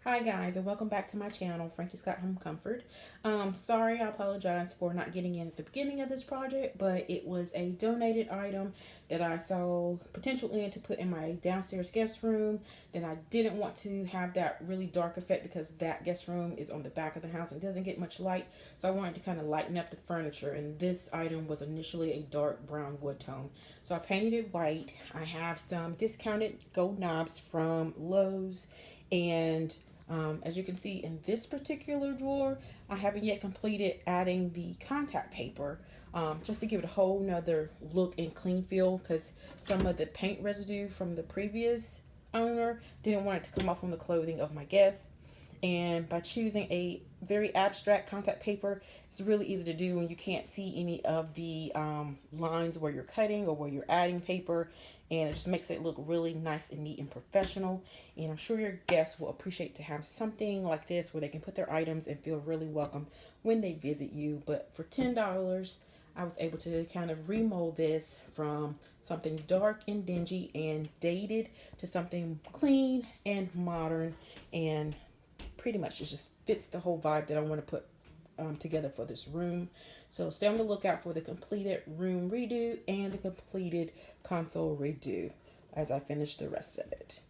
Hi guys, and welcome back to my channel, Frankie Scott Home Comfort. Sorry, I apologize for not getting in at the beginning of this project, but it was a donated item that I saw potential in to put in my downstairs guest room. Then I didn't want to have that really dark effect because that guest room is on the back of the house and doesn't get much light. So I wanted to kind of lighten up the furniture, and this item was initially a dark brown wood tone. So I painted it white. I have some discounted gold knobs from Lowe's, and as you can see in this particular drawer, I haven't yet completed adding the contact paper, just to give it a whole nother look and clean feel, because some of the paint residue from the previous owner didn't want it to come off on the clothing of my guests. And by choosing a very abstract contact paper, it's really easy to do when you can't see any of the lines where you're cutting or where you're adding paper. And it just makes it look really nice and neat and professional. And I'm sure your guests will appreciate to have something like this where they can put their items and feel really welcome when they visit you. But for $10, I was able to kind of remold this from something dark and dingy and dated to something clean and modern, and pretty much it just fits the whole vibe that I want to put together for this room. So stay on the lookout for the completed room redo and the completed console redo as I finish the rest of it.